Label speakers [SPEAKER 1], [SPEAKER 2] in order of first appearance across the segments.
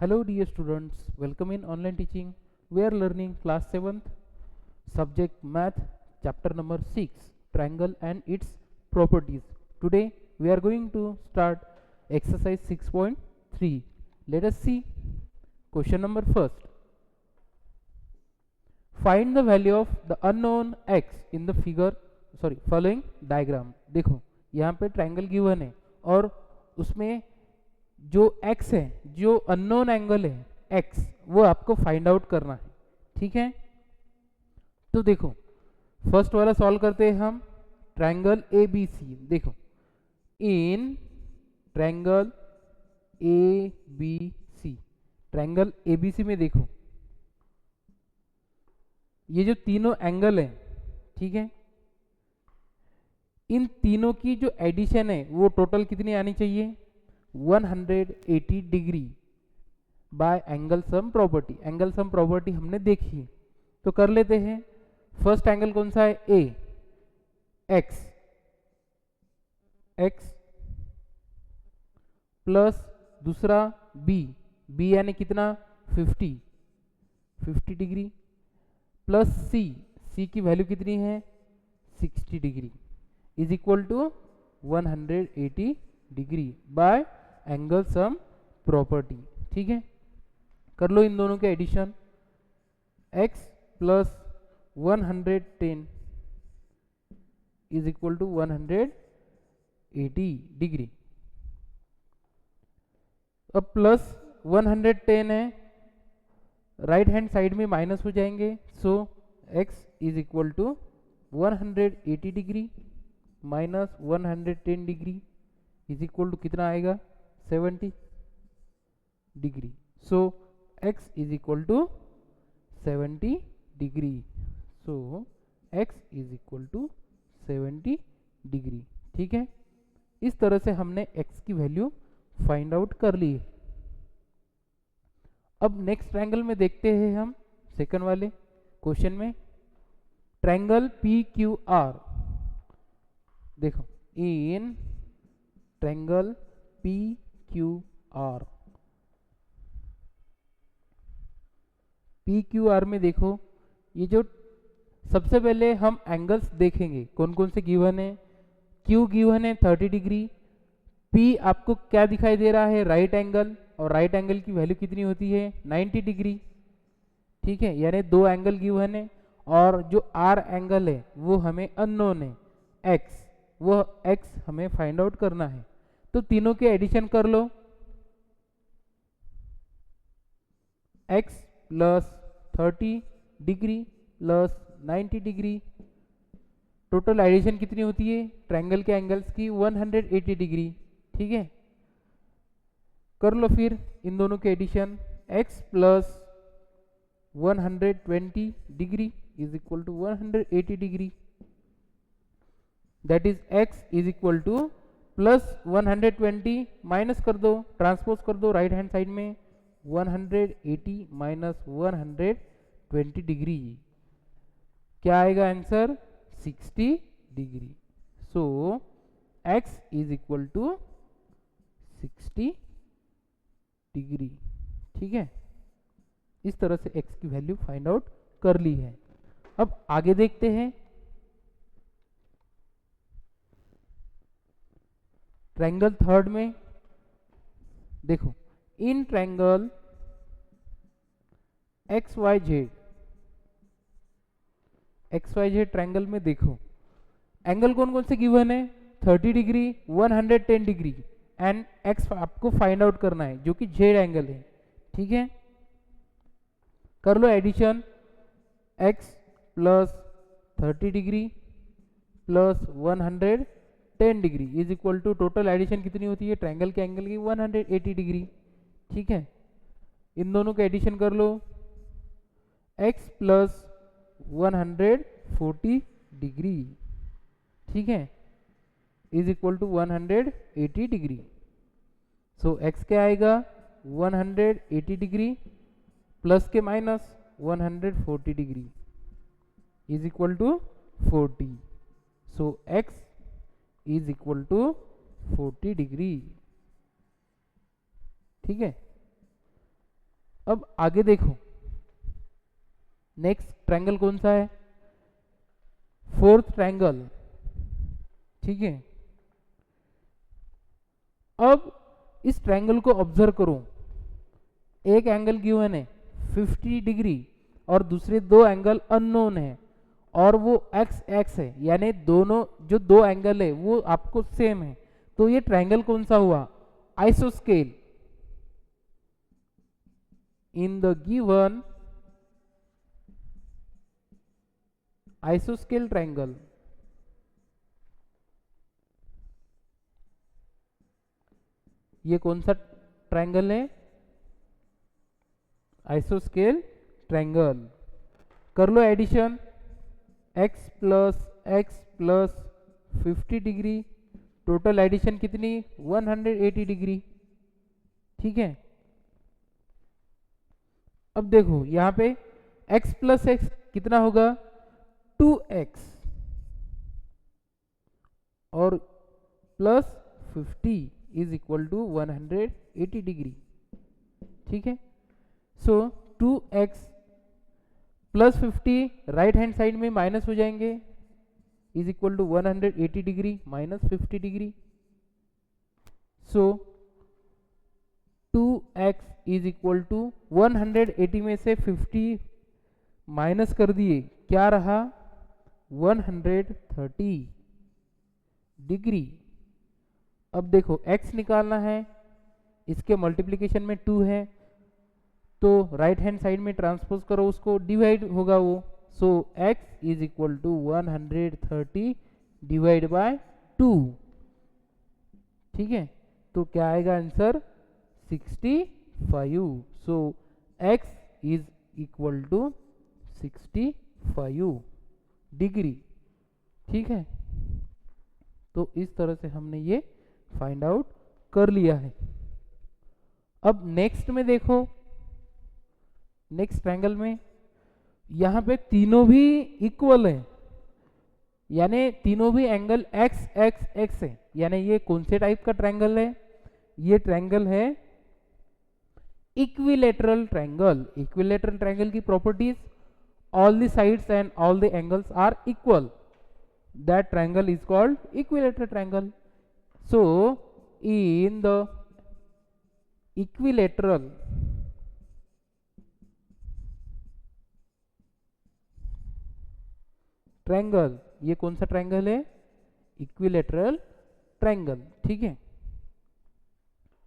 [SPEAKER 1] Hello dear students, welcome in online teaching. We are learning class 7th, subject math, chapter number 6, triangle and its properties. Today we are going to start exercise 6.3. Let us see question number first. Find the value of the unknown x in the following diagram. देखो यहाँ पे triangle given है और उसमें जो x है, जो unknown angle है x, वो आपको फाइंड आउट करना है. ठीक है, तो देखो फर्स्ट वाला सॉल्व करते हैं हम. Triangle A B C. देखो इन triangle A B C, triangle A B C में देखो ये जो तीनों एंगल है, ठीक है, इन तीनों की जो एडिशन है वो टोटल कितनी आनी चाहिए? 180 degree by angle sum property. Angle sum property हमने देखी, तो कर लेते हैं. फर्स्ट एंगल कौन सा है? ए, एक्स, एक्स प्लस दूसरा बी, बी यानी कितना? 50 डिग्री प्लस सी, सी की वैल्यू कितनी है? 60 degree is equal to 180 degree by angle sum property. ठीक है, कर लो इन दोनों के addition. x plus 110 is equal to 180 degree. अब प्लस 110 है, राइट हैंड साइड में माइनस हो जाएंगे, so x is equal to 180 degree minus 110 degree is equal to कितना आएगा? 70 degree. So x is equal to 70 degree. So x is equal to 70 degree. ठीक है, इस तरह से हमने x की वैल्यू फाइंड आउट कर ली है. अब नेक्स्ट ट्रायंगल में देखते हैं हम सेकंड वाले क्वेश्चन में. Triangle P Q R. देखो इन triangle P Q R, P Q R में देखो ये जो सबसे पहले हम एंगल्स देखेंगे कौन कौन से गिवन है. Q गिवन है 30 डिग्री. P आपको क्या दिखाई दे रहा है? राइट एंगल, और राइट एंगल की वैल्यू कितनी होती है? 90 डिग्री. ठीक है, यानी दो एंगल गिवन है और जो R एंगल है वो हमें अननोन है, X, वो X हमें फाइंड आउट करना है. तो तीनों के एडिशन कर लो. x plus 30 degree plus 90 degree, total addition कितनी होती है ट्रायंगल के एंगल्स की? 180 डिग्री. ठीक है, कर लो फिर इन दोनों के addition. x plus 120 degree is equal to 180 degree. That is x is equal to plus 120 minus कर दो, ट्रांसपोज कर दो राइट हैंड साइड में. 180 माइनस 120 डिग्री, क्या आएगा answer? 60 degree. So x is equal to 60 degree. ठीक है, इस तरह से x की वैल्यू फाइंड आउट कर ली है. अब आगे देखते हैं. ट्रायंगल थर्ड में देखो इन triangle X Y Z, X Y Z triangle में देखो एंगल कौन कौन से गिवन है? 30 डिग्री, 110 डिग्री एंड x आपको फाइंड आउट करना है जो कि जेड एंगल है. ठीक है, कर लो addition. x plus 30 degree plus 110 degree is equal to total addition कितनी होती है ट्रायंगल के एंगल की? 180 डिग्री. ठीक है, इन दोनों का एडिशन कर लो. x प्लस 140 डिग्री, ठीक है, is equal to 180 degree. So x क्या आएगा? 180 डिग्री प्लस के minus 140 degree is equal to 40. So x is equal to 40 degree. ठीक है, अब आगे देखो, नेक्स्ट ट्रायंगल कौन सा है, फोर्थ ट्रायंगल, ठीक है। अब इस ट्रायंगल को ऑब्जर्व करो, एक एंगल गिवन है 50 डिग्री और दूसरे दो एंगल अननोन है, और वो एक्स एक्स है, यानी दोनों जो दो एंगल है वो आपको सेम है। तो ये ट्रायंगल कौन सा हुआ, आइसोस्केल। इन द गिवन आइसोस्केल ट्रायंगल, ये कौन सा ट्रायंगल है, आइसोस्केल ट्रायंगल। कर लो addition, x plus 50 degree, total addition कितनी 180 डिग्री, ठीक है। अब देखो यहाँ पे x प्लस एक्स कितना होगा 2x और plus 50 is equal to 180 degree, ठीक है। So 2x plus 50 right hand side में माइनस हो जाएंगे, is equal to 180 degree minus 50 degree. So 2x is equal to 180 में से 50 माइनस कर दिए, क्या रहा 130 डिग्री। अब देखो x निकालना है, इसके मल्टीप्लिकेशन में 2 है, तो राइट हैंड साइड में ट्रांसपोज करो उसको, डिवाइड होगा वो। So x is equal to 130 divide by 2, ठीक है। तो क्या आएगा answer 65। So x is equal to 65 degree, ठीक है। तो इस तरह से हमने ये फाइंड आउट कर लिया है। अब नेक्स्ट में देखो, नेक्स्ट ट्रायंगल में यहाँ पे तीनों भी इक्वल है, यानी तीनों भी एंगल x x x है, यानी ये कौन से टाइप का ट्रायंगल है, ये ट्रायंगल है इक्विलेटरल ट्रायंगल। इक्विलेटरल ट्रायंगल की properties, all the sides and all the angles are equal, that triangle is called equilateral triangle. So in the equilateral triangle, ये कौन सा ट्रायंगल है, इक्विलेटरल ट्रायंगल, ठीक है।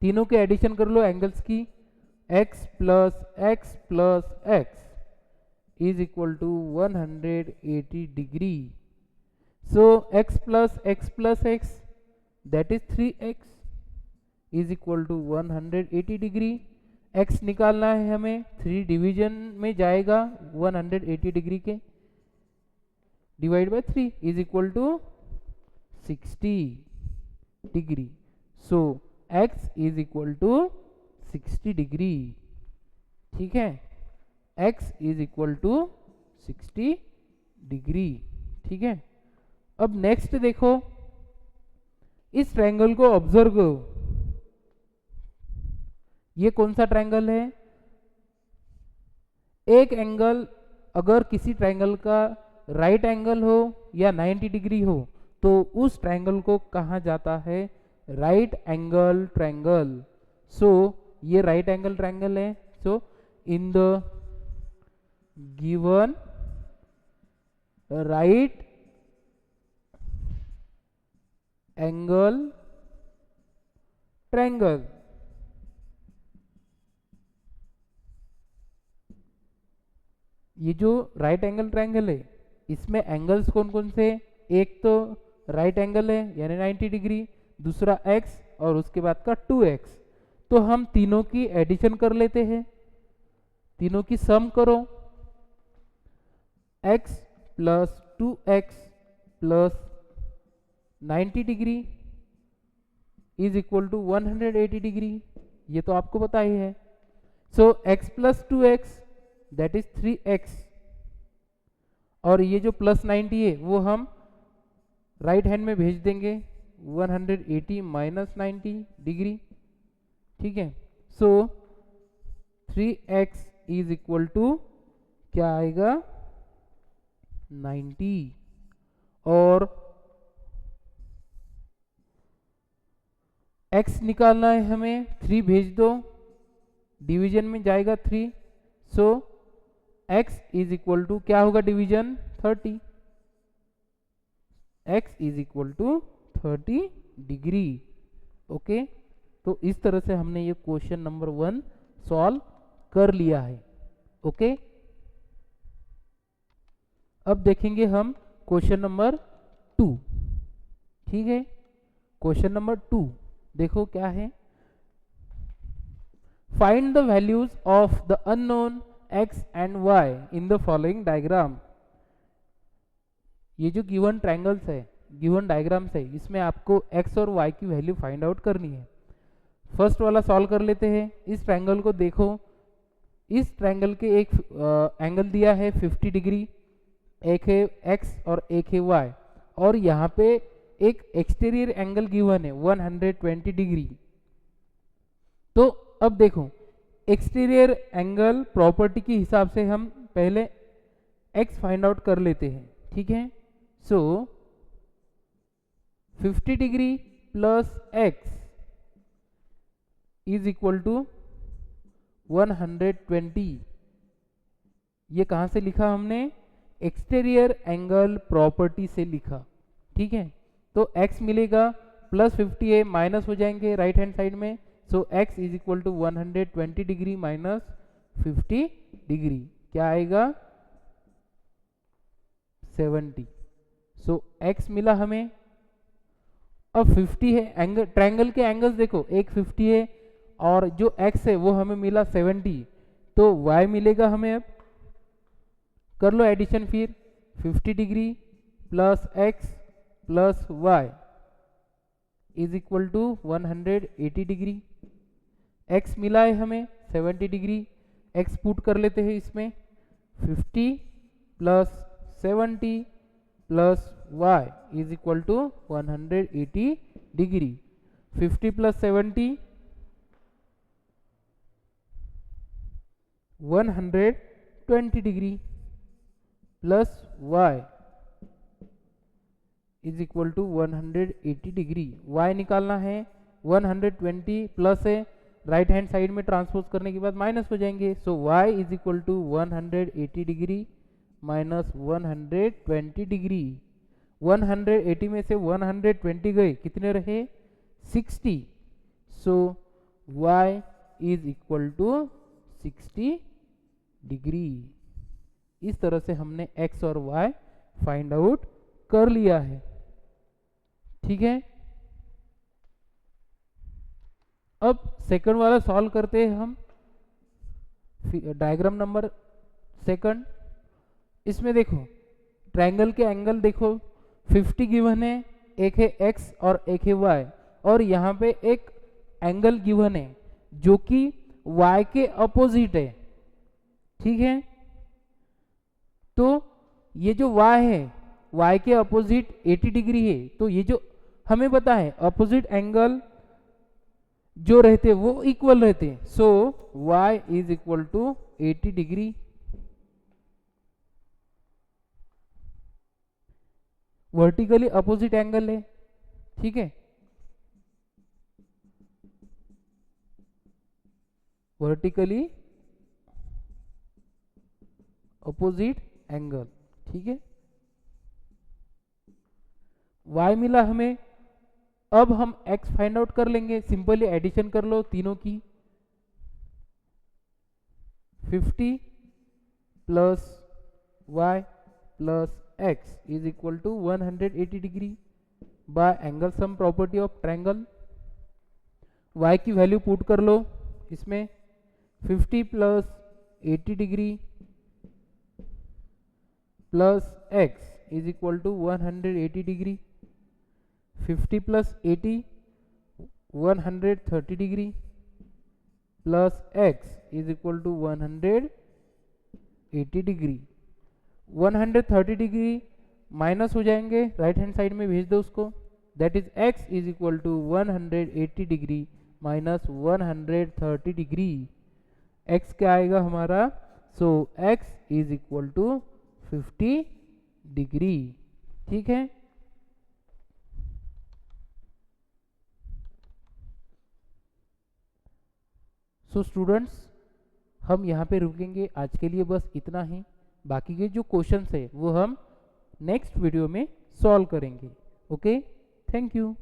[SPEAKER 1] तीनों के एडिशन कर लो एंगल्स की, x plus x is equal to 180 degree. So x plus x that is 3x is equal to 180 degree. x निकालना है हमें, 3 डिवीजन में जाएगा 180 डिग्री के, divide by 3 is equal to 60 degree. So x is equal to 60 degree, ठीक है। x is equal to 60 degree, ठीक है। अब नेक्स्ट देखो, इस ट्रायंगल को ऑब्जर्व करो, ये कौन सा ट्रायंगल है, एक एंगल अगर किसी ट्रायंगल का राइट एंगल हो या 90 डिग्री हो तो उस ट्रायंगल को कहा जाता है राइट एंगल ट्रायंगल। सो ये राइट एंगल ट्रायंगल है। So in the given right angle triangle, ये जो राइट एंगल ट्रायंगल है इसमें एंगल्स कौन कौन से, एक तो राइट एंगल है यानी 90 डिग्री, दूसरा x और उसके बाद का 2x। तो हम तीनों की एडिशन कर लेते हैं, तीनों की सम करो, x plus 2x plus 90 degree is equal to 180 degree, ये तो आपको पता ही है। So x plus 2x that is 3x, और ये जो प्लस 90 है वो हम राइट हैंड में भेज देंगे, 180 माइनस 90 डिग्री, ठीक है। सो 3x इज इक्वल टू क्या आएगा 90, और x निकालना है हमें, 3 भेज दो, डिवीजन में जाएगा 3, so x is equal to क्या होगा division 30, x is equal to 30 degree. Okay, तो इस तरह से हमने ये क्वेश्चन नंबर 1 सॉल्व कर लिया है। ओके, अब देखेंगे हम क्वेश्चन नंबर 2। ठीक है, क्वेश्चन नंबर 2 देखो क्या है। Find the values of the unknown x and y in the following diagram. ये जो गिवन ट्रायंगल्स है, गिवन डायग्राम्स है, इसमें आपको x और y की वैल्यू फाइंड आउट करनी है। फर्स्ट वाला सॉल्व कर लेते हैं। इस ट्रायंगल को देखो, इस ट्रायंगल के एक एंगल दिया है 50 डिग्री, एक है x और एक है y, और यहाँ पे एक एक्सटीरियर एंगल गिवन है 120 डिग्री। तो अब देखो, एक्सटीरियर एंगल प्रॉपर्टी के हिसाब से हम पहले x फाइंड आउट कर लेते हैं। ठीक है, so 50 degree plus x is equal to 120। ये कहाँ से लिखा हमने? एक्सटीरियर एंगल प्रॉपर्टी से लिखा। ठीक है, तो x मिलेगा प्लस 50 है, माइनस हो जाएंगे राइट हैंड साइड में, so x is equal to 120 degree minus 50 degree, क्या आएगा 70। सो x मिला हमें। अब 50 है, एंगल ट्रायंगल के एंगल्स देखो, एक 50 है और जो x है वो हमें मिला 70, तो y मिलेगा हमें। अब कर लो एडिशन फिर, 50 degree plus x plus y is equal to 180 degree. x मिला है हमें 70 डिग्री, x पुट कर लेते हैं इसमें, 50 plus 70 plus y is equal to 180 degree. 50 plus 70 120 degree plus y is equal to 180 degree. y निकालना है, 120 प्लस है, राइट हैंड साइड में ट्रांसपोज करने के बाद माइनस हो जाएंगे, so y is equal to 180 degree minus 120 degree. 180 में से 120 गए, कितने रहे 60, so y is equal to 60 degree. इस तरह से हमने x और y फाइंड आउट कर लिया है। ठीक है, अब सेकंड वाला सॉल्व करते हैं हम, डायग्राम नंबर सेकंड। इसमें देखो ट्रायंगल के एंगल देखो, 50 गिवन है, एक है x और एक है y, और यहाँ पे एक एंगल गिवन है जो कि y के अपोजिट है। ठीक है, तो ये जो y है, y के अपोजिट 80 डिग्री है, तो ये जो हमें पता है अपोजिट एंगल जो रहते वो इक्वल रहते, so y is equal to 80 degree. Vertically opposite angle है। ठीक है, वर्टिकली अपोजिट एंगल। ठीक है, y मिला हमें। अब हम x फाइंड आउट कर लेंगे, सिंपली एडिशन कर लो तीनों की, 50 plus y plus x is equal to 180 degree by angle sum property of triangle. y की वैल्यू पुट कर लो इसमें, 50 plus 80 degree plus x is equal to 180 degree. 50 plus 80 130 degree plus x is equal to 180 degree. 130 degree minus हो जाएंगे, right hand side में भेज दो उसको, that is x is equal to 180 degree minus 130 degree. x क्या आएगा हमारा, so x is equal to 50 degree. ठीक है, सो स्टूडेंट्स हम यहाँ पे रुकेंगे आज के लिए, बस इतना ही। बाकी के जो क्वेश्चंस है वो हम नेक्स्ट वीडियो में सॉल्व करेंगे। Okay, thank you.